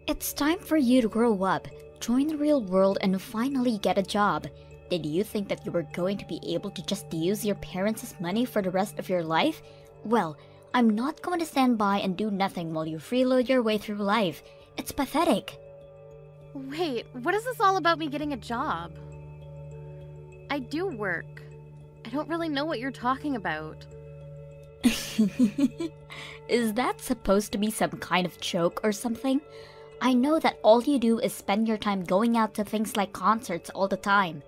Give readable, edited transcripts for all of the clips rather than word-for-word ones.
It's time for you to grow up, join the real world, and finally get a job. Did you think that you were going to be able to just use your parents' money for the rest of your life? Well, I'm not going to stand by and do nothing while you freeload your way through life. It's pathetic. Wait, what is this all about me getting a job? I do work. I don't really know what you're talking about. Is that supposed to be some kind of joke or something? I know that all you do is spend your time going out to things like concerts all the time.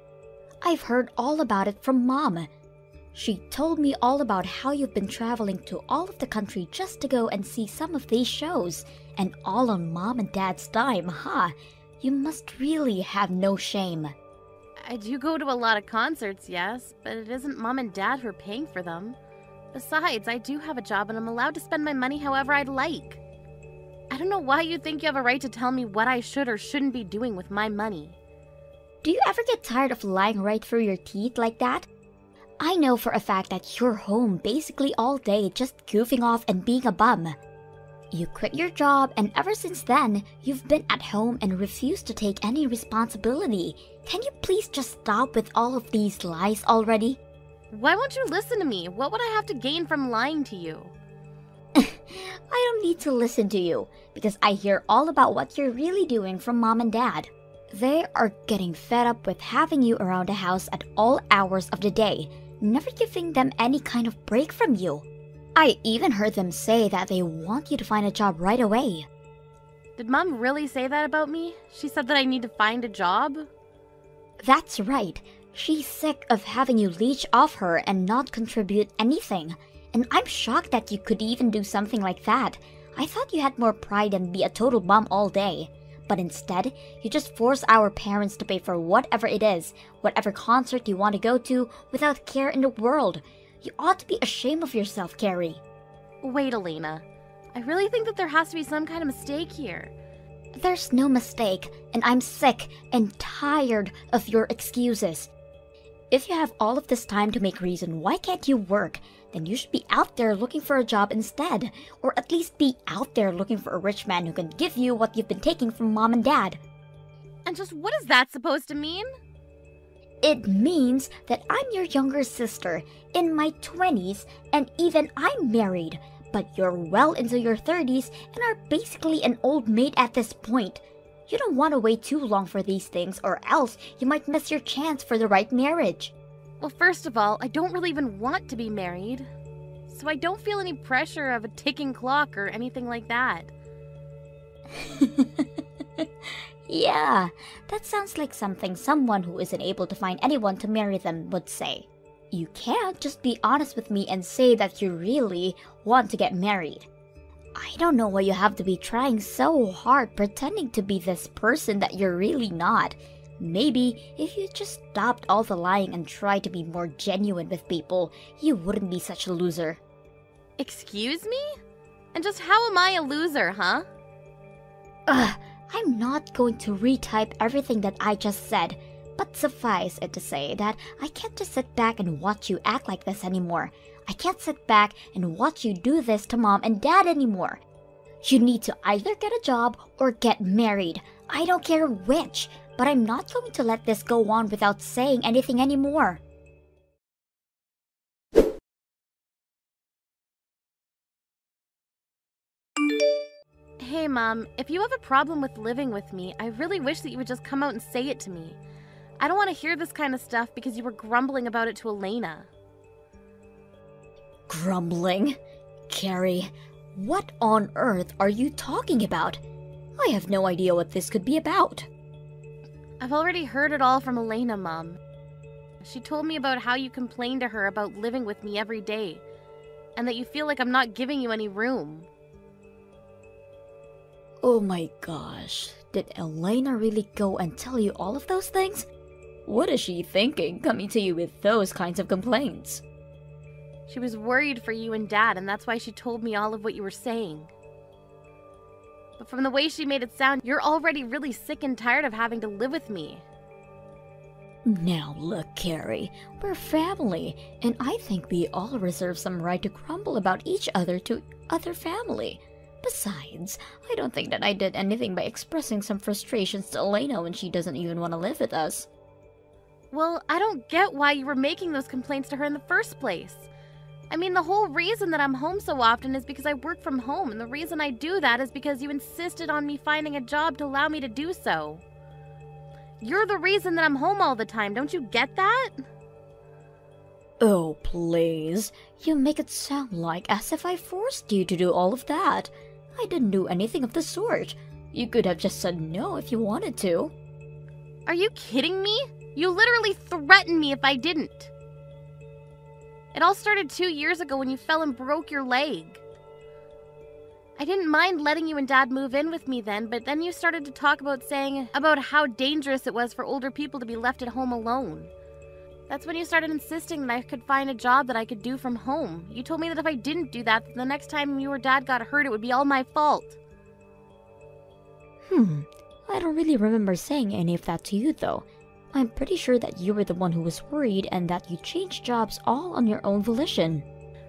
I've heard all about it from Mom. She told me all about how you've been traveling to all of the country just to go and see some of these shows, and all on Mom and Dad's dime, huh? You must really have no shame. I do go to a lot of concerts, yes, but it isn't Mom and Dad who are paying for them. Besides, I do have a job and I'm allowed to spend my money however I'd like. I don't know why you think you have a right to tell me what I should or shouldn't be doing with my money. Do you ever get tired of lying right through your teeth like that? I know for a fact that you're home basically all day just goofing off and being a bum. You quit your job, and ever since then, you've been at home and refused to take any responsibility. Can you please just stop with all of these lies already? Why won't you listen to me? What would I have to gain from lying to you? I don't need to listen to you, because I hear all about what you're really doing from Mom and Dad. They are getting fed up with having you around the house at all hours of the day, never giving them any kind of break from you. I even heard them say that they want you to find a job right away. Did Mom really say that about me? She said that I need to find a job? That's right. She's sick of having you leech off her and not contribute anything. And I'm shocked that you could even do something like that. I thought you had more pride than be a total bum all day. But instead, you just force our parents to pay for whatever it is, whatever concert you want to go to, without care in the world. You ought to be ashamed of yourself, Carrie. Wait, Elena. I really think that there has to be some kind of mistake here. There's no mistake, and I'm sick and tired of your excuses. If you have all of this time to make reason why can't you work, then you should be out there looking for a job instead, or at least be out there looking for a rich man who can give you what you've been taking from Mom and Dad. And just what is that supposed to mean? It means that I'm your younger sister, in my 20s, and even I'm married, but you're well into your 30s and are basically an old maid at this point. You don't want to wait too long for these things, or else you might miss your chance for the right marriage. Well, first of all, I don't really even want to be married, so I don't feel any pressure of a ticking clock or anything like that. Yeah, that sounds like something someone who isn't able to find anyone to marry them would say. You can't just be honest with me and say that you really want to get married. I don't know why you have to be trying so hard pretending to be this person that you're really not. Maybe if you just stopped all the lying and tried to be more genuine with people, you wouldn't be such a loser. Excuse me? And just how am I a loser, huh? I'm not going to retype everything that I just said, but suffice it to say that I can't just sit back and watch you act like this anymore. I can't sit back and watch you do this to Mom and Dad anymore. You need to either get a job or get married. I don't care which, but I'm not going to let this go on without saying anything anymore. Hey, Mom, if you have a problem with living with me, I really wish that you would just come out and say it to me. I don't want to hear this kind of stuff because you were grumbling about it to Elena. Grumbling? Carrie, what on earth are you talking about? I have no idea what this could be about. I've already heard it all from Elena, Mom. She told me about how you complain to her about living with me every day, and that you feel like I'm not giving you any room. Oh my gosh, did Elena really go and tell you all of those things? What is she thinking coming to you with those kinds of complaints? She was worried for you and Dad, and that's why she told me all of what you were saying. But from the way she made it sound, you're already really sick and tired of having to live with me. Now look, Carrie, we're family, and I think we all reserve some right to grumble about each other to other family. Besides, I don't think that I did anything by expressing some frustrations to Elena when she doesn't even want to live with us. Well, I don't get why you were making those complaints to her in the first place. I mean, the whole reason that I'm home so often is because I work from home, and the reason I do that is because you insisted on me finding a job to allow me to do so. You're the reason that I'm home all the time, don't you get that? Oh, please. You make it sound like as if I forced you to do all of that. I didn't do anything of the sort. You could have just said no if you wanted to. Are you kidding me? You literally threatened me if I didn't. It all started 2 years ago when you fell and broke your leg. I didn't mind letting you and Dad move in with me then, but then you started to talk about how dangerous it was for older people to be left at home alone. That's when you started insisting that I could find a job that I could do from home. You told me that if I didn't do that, the next time you or Dad got hurt, it would be all my fault. I don't really remember saying any of that to you, though. I'm pretty sure that you were the one who was worried and that you changed jobs all on your own volition.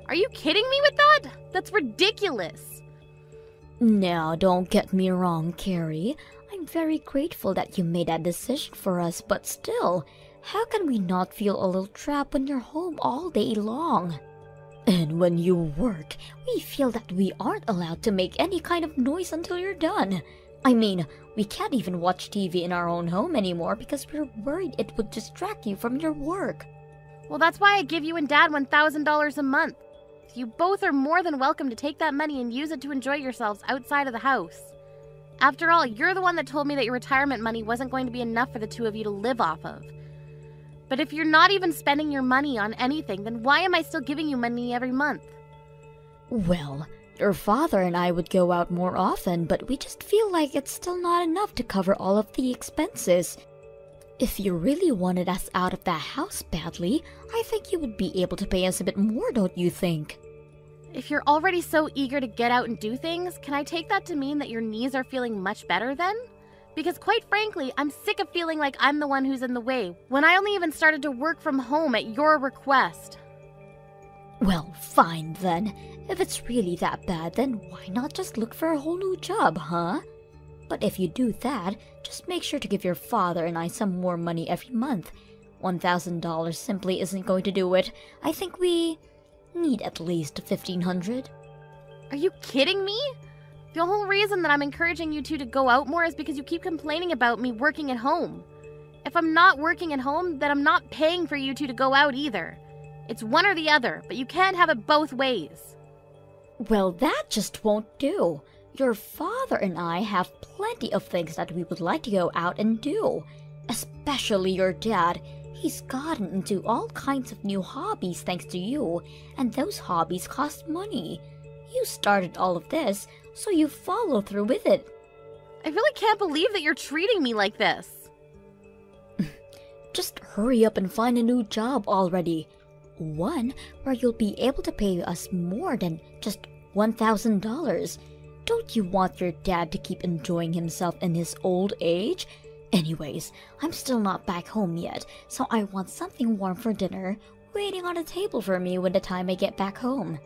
Are you kidding me with that? That's ridiculous. Now, don't get me wrong, Carrie. I'm very grateful that you made that decision for us, but still, how can we not feel a little trapped when you're home all day long? And when you work, we feel that we aren't allowed to make any kind of noise until you're done. I mean, we can't even watch TV in our own home anymore because we're worried it would distract you from your work. Well, that's why I give you and Dad $1,000 a month. You both are more than welcome to take that money and use it to enjoy yourselves outside of the house. After all, you're the one that told me that your retirement money wasn't going to be enough for the two of you to live off of. But if you're not even spending your money on anything, then why am I still giving you money every month? Well, your father and I would go out more often, but we just feel like it's still not enough to cover all of the expenses. If you really wanted us out of that house badly, I think you would be able to pay us a bit more, don't you think? If you're already so eager to get out and do things, can I take that to mean that your knees are feeling much better then? Because quite frankly, I'm sick of feeling like I'm the one who's in the way, when I only even started to work from home at your request. Well, fine then. If it's really that bad, then why not just look for a whole new job, huh? But if you do that, just make sure to give your father and I some more money every month. $1,000 simply isn't going to do it. I think we need at least $1,500. Are you kidding me? The whole reason that I'm encouraging you two to go out more is because you keep complaining about me working at home. If I'm not working at home, then I'm not paying for you two to go out either. It's one or the other, but you can't have it both ways. Well, that just won't do. Your father and I have plenty of things that we would like to go out and do. Especially your dad. He's gotten into all kinds of new hobbies thanks to you, and those hobbies cost money. You started all of this, so you follow through with it. I really can't believe that you're treating me like this. Just hurry up and find a new job already. One where you'll be able to pay us more than just $1,000. Don't you want your dad to keep enjoying himself in his old age? Anyways, I'm still not back home yet, so I want something warm for dinner waiting on the table for me when the time I get back home.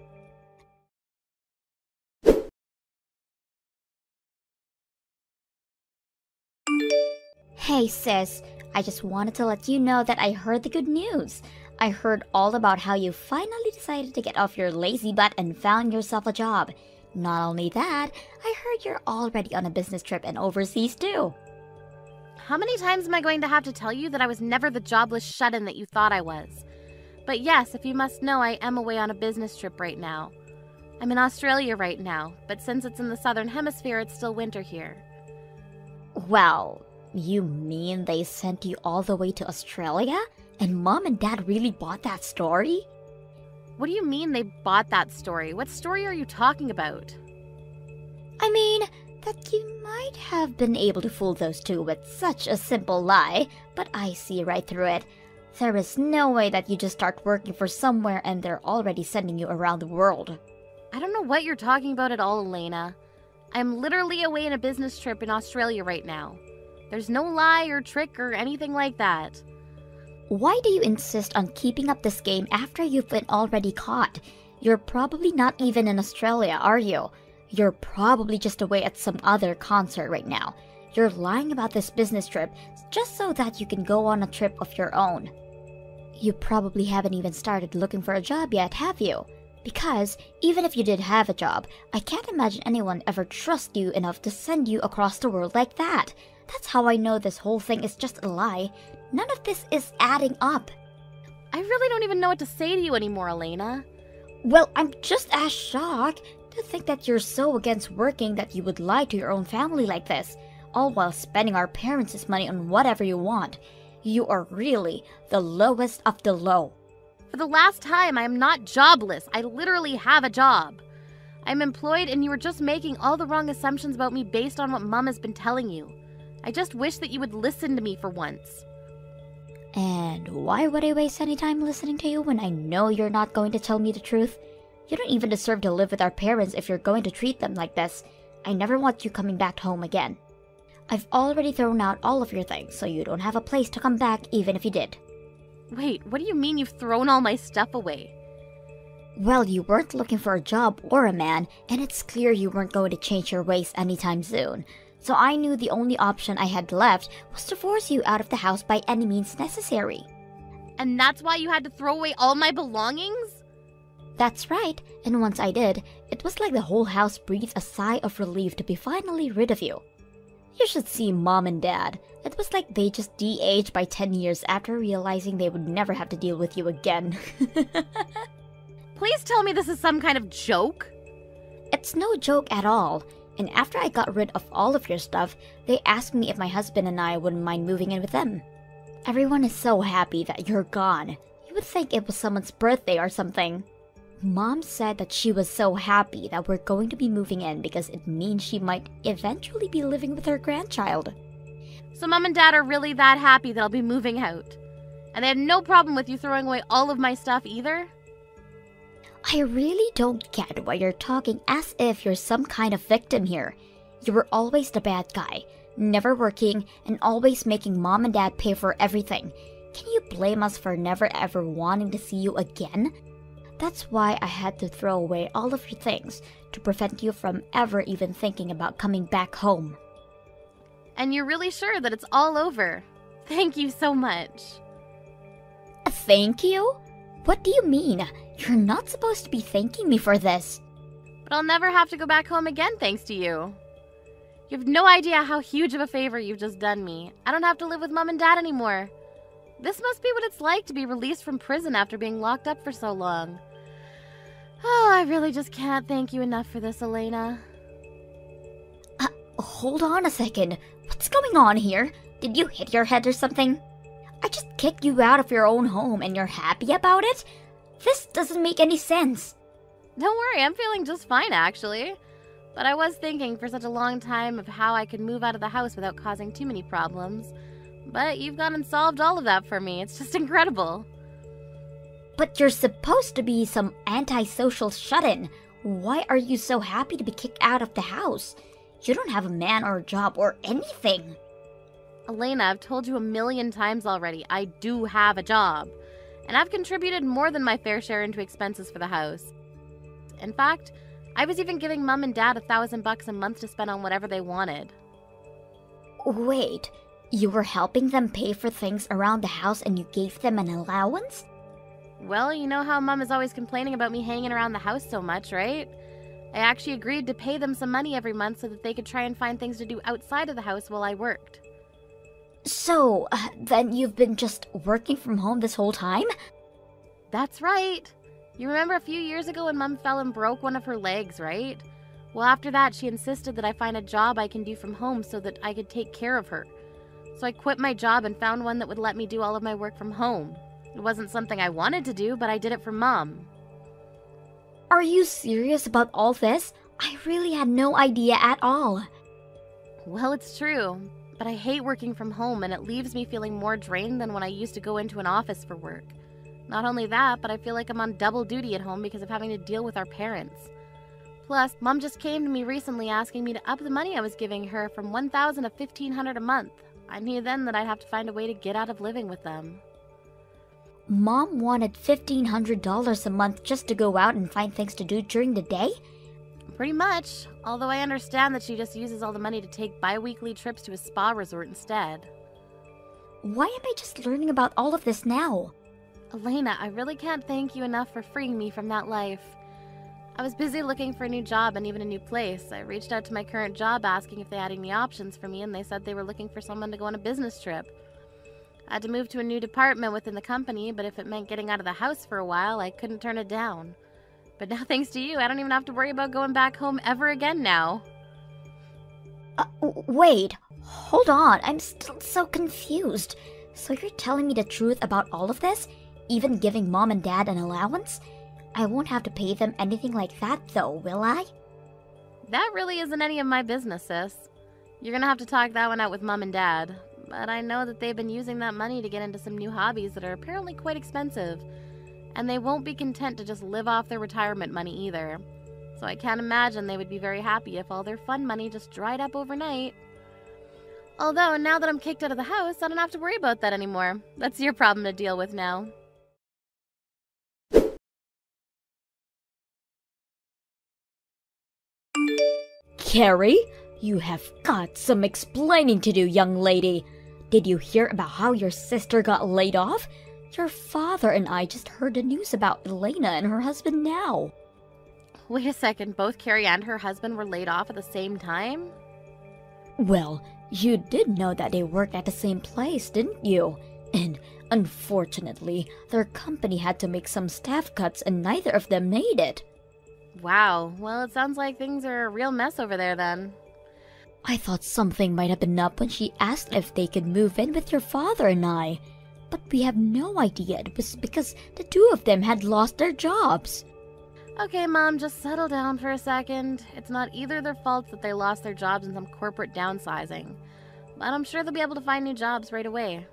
Hey sis, I just wanted to let you know that I heard the good news. I heard all about how you finally decided to get off your lazy butt and found yourself a job. Not only that, I heard you're already on a business trip and overseas too. How many times am I going to have to tell you that I was never the jobless shut-in that you thought I was? But yes, if you must know, I am away on a business trip right now. I'm in Australia right now, but since it's in the southern hemisphere, it's still winter here. Well, you mean they sent you all the way to Australia? And Mom and Dad really bought that story? What do you mean they bought that story? What story are you talking about? I mean, that you might have been able to fool those two with such a simple lie, but I see right through it. There is no way that you just start working for somewhere and they're already sending you around the world. I don't know what you're talking about at all, Elena. I'm literally away on a business trip in Australia right now. There's no lie or trick or anything like that. Why do you insist on keeping up this game after you've been already caught? You're probably not even in Australia, are you? You're probably just away at some other concert right now. You're lying about this business trip just so that you can go on a trip of your own. You probably haven't even started looking for a job yet, have you? Because even if you did have a job, I can't imagine anyone ever trust you enough to send you across the world like that. That's how I know this whole thing is just a lie. None of this is adding up. I really don't even know what to say to you anymore, Elena. Well, I'm just as shocked to think that you're so against working that you would lie to your own family like this, all while spending our parents' money on whatever you want. You are really the lowest of the low. For the last time, I am not jobless. I literally have a job. I'm employed and you are just making all the wrong assumptions about me based on what Mom has been telling you. I just wish that you would listen to me for once. And why would I waste any time listening to you when I know you're not going to tell me the truth? You don't even deserve to live with our parents if you're going to treat them like this. I never want you coming back home again. I've already thrown out all of your things, so you don't have a place to come back even if you did. Wait, what do you mean you've thrown all my stuff away? Well, you weren't looking for a job or a man, and it's clear you weren't going to change your ways anytime soon. So I knew the only option I had left was to force you out of the house by any means necessary. And that's why you had to throw away all my belongings? That's right, and once I did, it was like the whole house breathed a sigh of relief to be finally rid of you. You should see Mom and Dad. It was like they just de-aged by 10 years after realizing they would never have to deal with you again. Please tell me this is some kind of joke. It's no joke at all. And after I got rid of all of your stuff, they asked me if my husband and I wouldn't mind moving in with them. Everyone is so happy that you're gone. You would think it was someone's birthday or something. Mom said that she was so happy that we're going to be moving in because it means she might eventually be living with her grandchild. So Mom and Dad are really that happy that I'll be moving out? And they had no problem with you throwing away all of my stuff either? I really don't get why you're talking as if you're some kind of victim here. You were always the bad guy, never working, and always making Mom and Dad pay for everything. Can you blame us for never ever wanting to see you again? That's why I had to throw away all of your things, to prevent you from ever even thinking about coming back home. And you're really sure that it's all over? Thank you so much. Thank you? What do you mean? You're not supposed to be thanking me for this. But I'll never have to go back home again thanks to you. You have no idea how huge of a favor you've just done me. I don't have to live with Mom and Dad anymore. This must be what it's like to be released from prison after being locked up for so long. Oh, I really just can't thank you enough for this, Elena. Hold on a second. What's going on here? Did you hit your head or something? I just kicked you out of your own home and you're happy about it? This doesn't make any sense. Don't worry, I'm feeling just fine, actually. But I was thinking for such a long time of how I could move out of the house without causing too many problems. But you've gone and solved all of that for me. It's just incredible. But you're supposed to be some antisocial shut-in. Why are you so happy to be kicked out of the house? You don't have a man or a job or anything. Elena, I've told you a million times already, I do have a job. And I've contributed more than my fair share into expenses for the house. In fact, I was even giving Mom and Dad $1,000 a month to spend on whatever they wanted. Wait, you were helping them pay for things around the house and you gave them an allowance? Well, you know how Mom is always complaining about me hanging around the house so much, right? I actually agreed to pay them some money every month so that they could try and find things to do outside of the house while I worked. So, then you've been just working from home this whole time? That's right. You remember a few years ago when Mom fell and broke one of her legs, right? Well, after that, she insisted that I find a job I can do from home so that I could take care of her. So I quit my job and found one that would let me do all of my work from home. It wasn't something I wanted to do, but I did it for Mom. Are you serious about all this? I really had no idea at all. Well, it's true, but I hate working from home and it leaves me feeling more drained than when I used to go into an office for work. Not only that, but I feel like I'm on double duty at home because of having to deal with our parents. Plus, Mom just came to me recently asking me to up the money I was giving her from $1,000 to $1,500 a month. I knew then that I'd have to find a way to get out of living with them. Mom wanted $1,500 a month just to go out and find things to do during the day? Pretty much, although I understand that she just uses all the money to take bi-weekly trips to a spa resort instead. Why am I just learning about all of this now? Elena, I really can't thank you enough for freeing me from that life. I was busy looking for a new job and even a new place. I reached out to my current job asking if they had any options for me, and they said they were looking for someone to go on a business trip. I had to move to a new department within the company, but if it meant getting out of the house for a while, I couldn't turn it down. But now, thanks to you, I don't even have to worry about going back home ever again now. Wait, hold on, I'm still so confused. So you're telling me the truth about all of this? Even giving Mom and Dad an allowance? I won't have to pay them anything like that though, will I? That really isn't any of my business, sis. You're gonna have to talk that one out with Mom and Dad. But I know that they've been using that money to get into some new hobbies that are apparently quite expensive. And they won't be content to just live off their retirement money either. So I can't imagine they would be very happy if all their fun money just dried up overnight. Although, now that I'm kicked out of the house, I don't have to worry about that anymore. That's your problem to deal with now. Carrie, you have got some explaining to do, young lady. Did you hear about how your sister got laid off? Your father and I just heard the news about Elena and her husband now. Wait a second, both Carrie and her husband were laid off at the same time? Well, you did know that they worked at the same place, didn't you? And unfortunately, their company had to make some staff cuts and neither of them made it. Wow, well, it sounds like things are a real mess over there then. I thought something might have been up when she asked if they could move in with your father and I. But we have no idea it was because the two of them had lost their jobs. Okay, Mom, just settle down for a second. It's not either their fault that they lost their jobs in some corporate downsizing. But I'm sure they'll be able to find new jobs right away.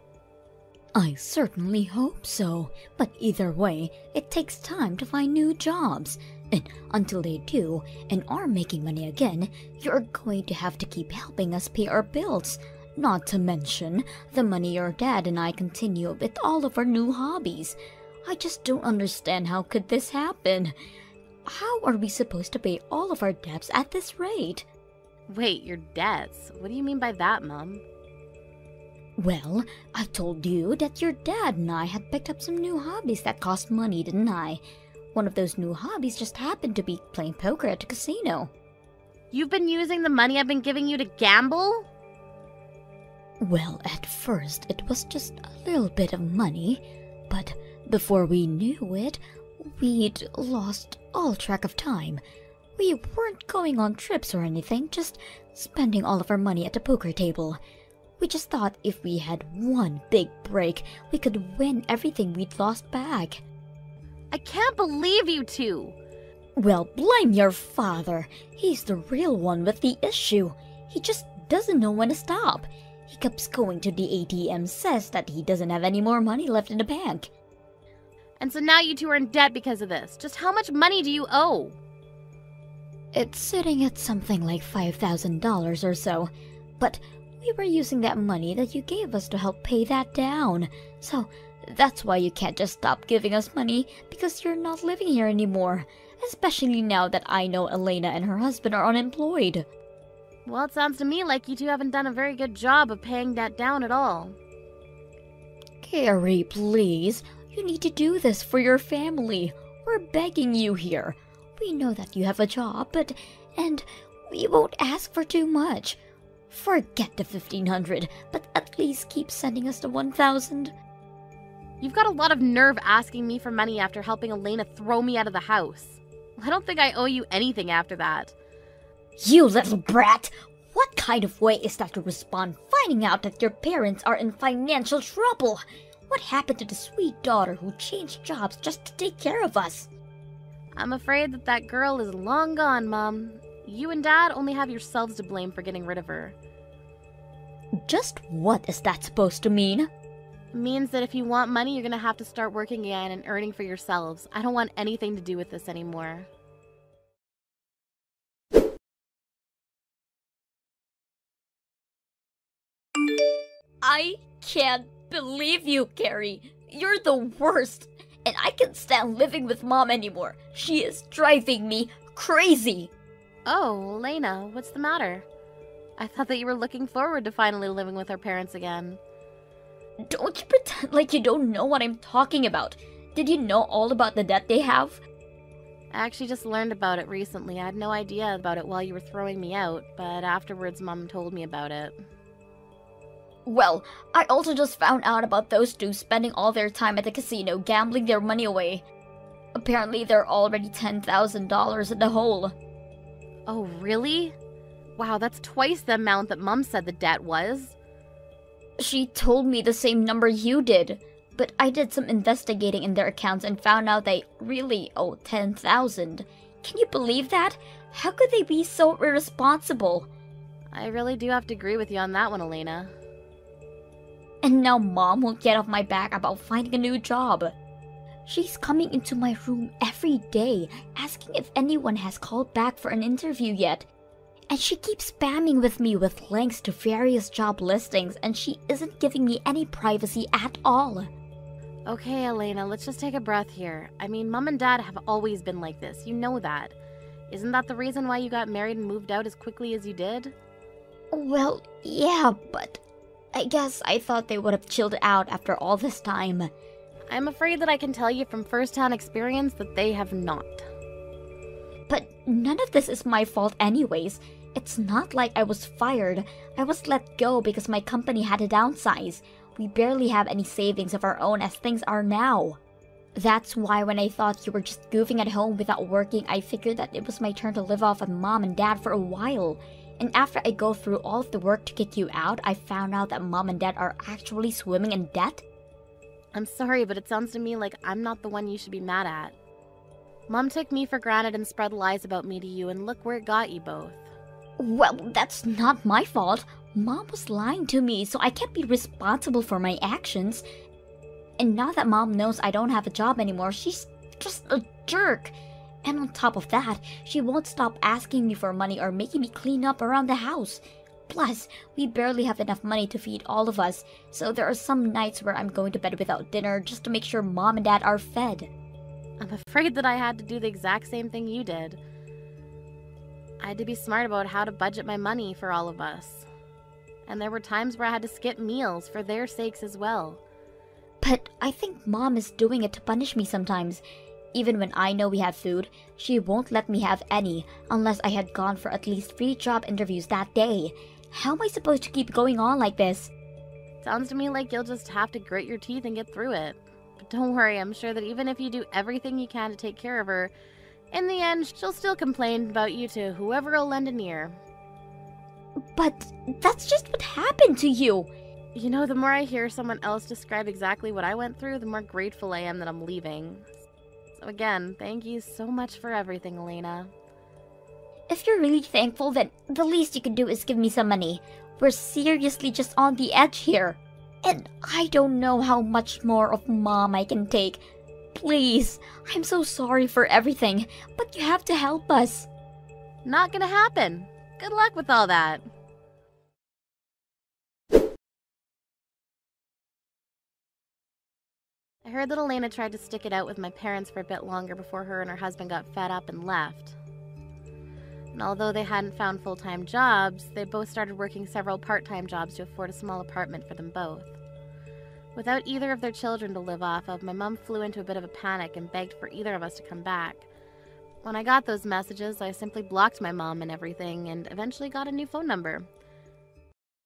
I certainly hope so. But either way, it takes time to find new jobs. And until they do, and are making money again, you're going to have to keep helping us pay our bills. Not to mention the money your dad and I continue with all of our new hobbies. I just don't understand how could this happen. How are we supposed to pay all of our debts at this rate? Wait, your debts? What do you mean by that, Mom? Well, I told you that your dad and I had picked up some new hobbies that cost money, didn't I? One of those new hobbies just happened to be playing poker at a casino. You've been using the money I've been giving you to gamble? Well, at first it was just a little bit of money, but before we knew it, we'd lost all track of time. We weren't going on trips or anything, just spending all of our money at the poker table. We just thought if we had one big break, we could win everything we'd lost back. I can't believe you two! Well, blame your father. He's the real one with the issue. He just doesn't know when to stop. He keeps going to the ATM, says that he doesn't have any more money left in the bank. And so now you two are in debt because of this. Just how much money do you owe? It's sitting at something like $5,000 or so. But we were using that money that you gave us to help pay that down. So that's why you can't just stop giving us money, because you're not living here anymore. Especially now that I know Elena and her husband are unemployed. Well, it sounds to me like you two haven't done a very good job of paying that down at all. Carrie, please. You need to do this for your family. We're begging you here. We know that you have a job, and we won't ask for too much. Forget the $1,500, but at least keep sending us the $1,000. You've got a lot of nerve asking me for money after helping Elena throw me out of the house. I don't think I owe you anything after that. You little brat! What kind of way is that to respond finding out that your parents are in financial trouble? What happened to the sweet daughter who changed jobs just to take care of us? I'm afraid that girl is long gone, Mom. You and Dad only have yourselves to blame for getting rid of her. Just what is that supposed to mean? It means that if you want money, you're gonna have to start working again and earning for yourselves. I don't want anything to do with this anymore. I can't believe you, Carrie. You're the worst. And I can't stand living with Mom anymore. She is driving me crazy. Oh, Elena, what's the matter? I thought that you were looking forward to finally living with our parents again. Don't you pretend like you don't know what I'm talking about. Did you know all about the debt they have? I actually just learned about it recently. I had no idea about it while you were throwing me out, but afterwards Mom told me about it. Well, I also just found out about those two spending all their time at the casino gambling their money away. Apparently they're already $10,000 in the hole. Oh, really? Wow, that's twice the amount that Mom said the debt was. She told me the same number you did, but I did some investigating in their accounts and found out they really owe $10,000. Can you believe that? How could they be so irresponsible? I really do have to agree with you on that one, Elena. And now Mom won't get off my back about finding a new job. She's coming into my room every day, asking if anyone has called back for an interview yet. And she keeps spamming with me with links to various job listings, and she isn't giving me any privacy at all. Okay, Elena, let's just take a breath here. I mean, Mom and Dad have always been like this. You know that. Isn't that the reason why you got married and moved out as quickly as you did? Well, yeah, but I guess I thought they would have chilled out after all this time. I'm afraid that I can tell you from first-hand experience that they have not. But none of this is my fault anyways. It's not like I was fired. I was let go because my company had to downsize. We barely have any savings of our own as things are now. That's why when I thought you were just goofing at home without working, I figured that it was my turn to live off of Mom and Dad for a while. And after I go through all of the work to kick you out, I found out that Mom and Dad are actually swimming in debt. I'm sorry, but it sounds to me like I'm not the one you should be mad at. Mom took me for granted and spread lies about me to you, and look where it got you both. Well, that's not my fault. Mom was lying to me, so I can't be responsible for my actions. And now that Mom knows I don't have a job anymore, she's just a jerk. And on top of that, she won't stop asking me for money or making me clean up around the house. Plus, we barely have enough money to feed all of us, so there are some nights where I'm going to bed without dinner just to make sure Mom and Dad are fed. I'm afraid that I had to do the exact same thing you did. I had to be smart about how to budget my money for all of us. And there were times where I had to skip meals for their sakes as well. But I think Mom is doing it to punish me sometimes. Even when I know we have food, she won't let me have any unless I had gone for at least 3 job interviews that day. How am I supposed to keep going on like this? Sounds to me like you'll just have to grit your teeth and get through it. But don't worry, I'm sure that even if you do everything you can to take care of her, in the end, she'll still complain about you to whoever will lend an ear. But that's just what happened to you. You know, the more I hear someone else describe exactly what I went through, the more grateful I am that I'm leaving. So again, thank you so much for everything, Elena. If you're really thankful, then the least you can do is give me some money. We're seriously just on the edge here. And I don't know how much more of Mom I can take. Please, I'm so sorry for everything, but you have to help us. Not gonna happen. Good luck with all that. I heard that Elena tried to stick it out with my parents for a bit longer before her and her husband got fed up and left. And although they hadn't found full-time jobs, they both started working several part-time jobs to afford a small apartment for them both. Without either of their children to live off of, my mom flew into a bit of a panic and begged for either of us to come back. When I got those messages, I simply blocked my mom and everything and eventually got a new phone number.